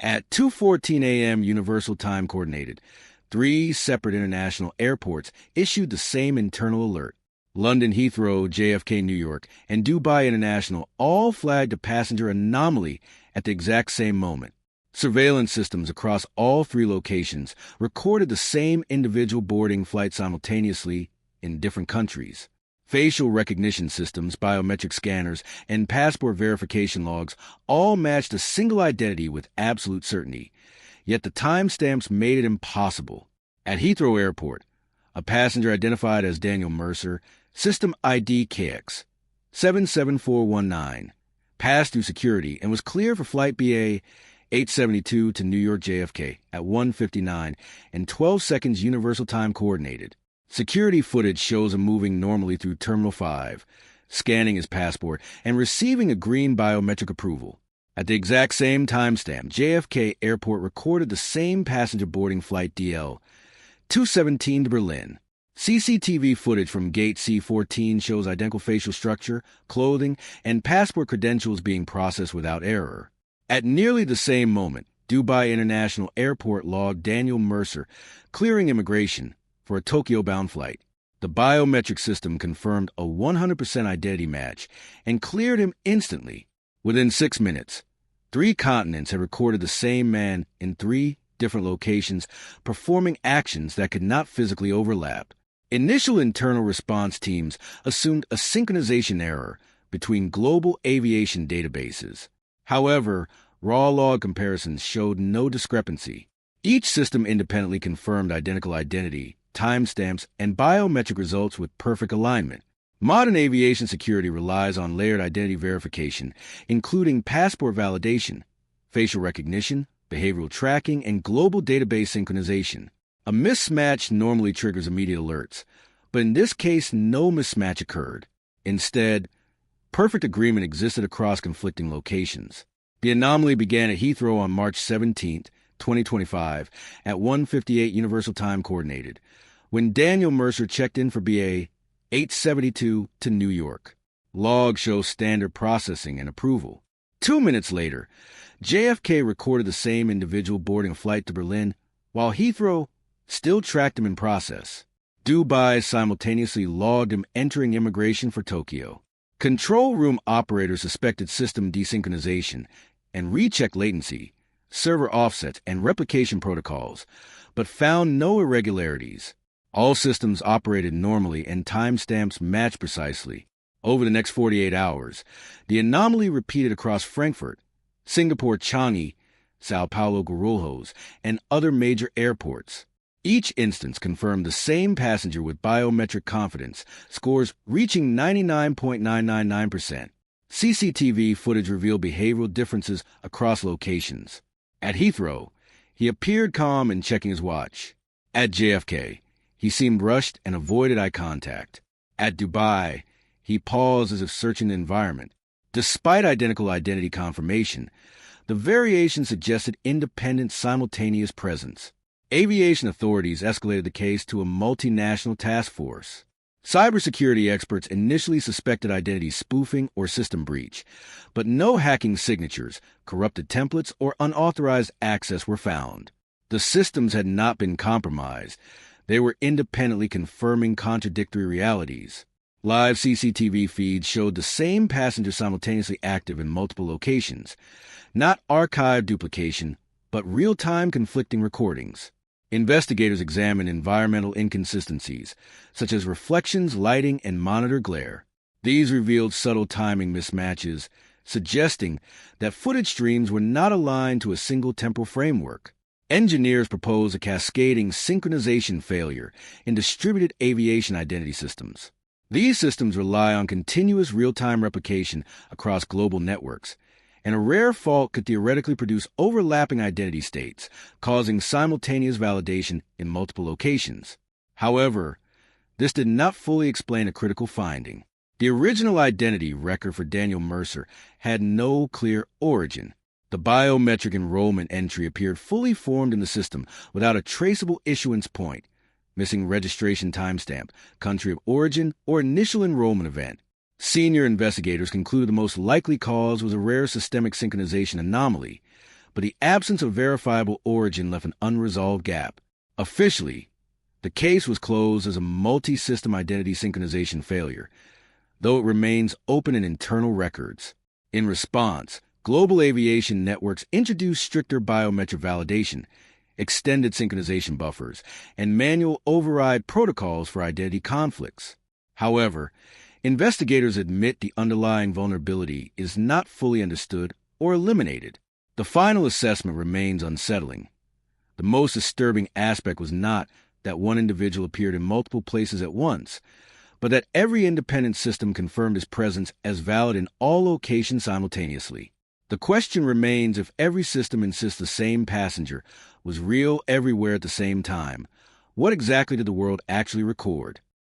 At 2:14 a.m. Universal Time Coordinated, three separate international airports issued the same internal alert. London Heathrow, JFK New York, and Dubai International all flagged a passenger anomaly at the exact same moment. Surveillance systems across all three locations recorded the same individual boarding flight simultaneously in different countries. Facial recognition systems, biometric scanners, and passport verification logs all matched a single identity with absolute certainty. Yet the timestamps made it impossible. At Heathrow Airport, a passenger identified as Daniel Mercer, System ID KX 77419, passed through security and was cleared for flight BA 872 to New York JFK at 1:59 and 12 seconds Universal Time Coordinated. Security footage shows him moving normally through Terminal 5, scanning his passport and receiving a green biometric approval. At the exact same timestamp, JFK Airport recorded the same passenger boarding flight DL 217 to Berlin. CCTV footage from Gate C14 shows identical facial structure, clothing, and passport credentials being processed without error. At nearly the same moment, Dubai International Airport logged Daniel Mercer clearing immigration for a Tokyo-bound flight. The biometric system confirmed a 100% identity match and cleared him instantly. Within 6 minutes, 3 continents had recorded the same man in 3 different locations, performing actions that could not physically overlap. Initial internal response teams assumed a synchronization error between global aviation databases. However, raw log comparisons showed no discrepancy. Each system independently confirmed identical identity, timestamps, and biometric results with perfect alignment. Modern aviation security relies on layered identity verification, including passport validation, facial recognition, behavioral tracking, and global database synchronization. A mismatch normally triggers immediate alerts, but in this case, no mismatch occurred. Instead, perfect agreement existed across conflicting locations. The anomaly began at Heathrow on March 17, 2025, at 1:58 Universal Time Coordinated, when Daniel Mercer checked in for BA 872 to New York. Log shows standard processing and approval. 2 minutes later, JFK recorded the same individual boarding a flight to Berlin, while Heathrow still tracked him in process. Dubai simultaneously logged him entering immigration for Tokyo. Control room operators suspected system desynchronization and rechecked latency, server offsets, and replication protocols, but found no irregularities. All systems operated normally and timestamps matched precisely. Over the next 48 hours, the anomaly repeated across Frankfurt, Singapore Changi, Sao Paulo Guarulhos, and other major airports. Each instance confirmed the same passenger with biometric confidence, scores reaching 99.999%. CCTV footage revealed behavioral differences across locations. At Heathrow, he appeared calm and checking his watch. At JFK, he seemed rushed and avoided eye contact. At Dubai, he paused as if searching the environment. Despite identical identity confirmation, the variation suggested independent, simultaneous presence. Aviation authorities escalated the case to a multinational task force. Cybersecurity experts initially suspected identity spoofing or system breach, but no hacking signatures, corrupted templates, or unauthorized access were found. The systems had not been compromised. They were independently confirming contradictory realities. Live CCTV feeds showed the same passenger simultaneously active in multiple locations, not archived duplication, but real-time conflicting recordings. Investigators examined environmental inconsistencies, such as reflections, lighting, and monitor glare. These revealed subtle timing mismatches, suggesting that footage streams were not aligned to a single temporal framework. Engineers proposed a cascading synchronization failure in distributed aviation identity systems. These systems rely on continuous real-time replication across global networks, and a rare fault could theoretically produce overlapping identity states, causing simultaneous validation in multiple locations. However, this did not fully explain a critical finding. The original identity record for Daniel Mercer had no clear origin. The biometric enrollment entry appeared fully formed in the system without a traceable issuance point, missing registration timestamp, country of origin, or initial enrollment event. Senior investigators concluded the most likely cause was a rare systemic synchronization anomaly, but the absence of verifiable origin left an unresolved gap. Officially, the case was closed as a multi-system identity synchronization failure, though it remains open in internal records. In response, global aviation networks introduced stricter biometric validation, extended synchronization buffers, and manual override protocols for identity conflicts. However, investigators admit the underlying vulnerability is not fully understood or eliminated. The final assessment remains unsettling. The most disturbing aspect was not that one individual appeared in multiple places at once, but that every independent system confirmed his presence as valid in all locations simultaneously. The question remains if every system insists the same passenger was real everywhere at the same time. What exactly did the world actually record?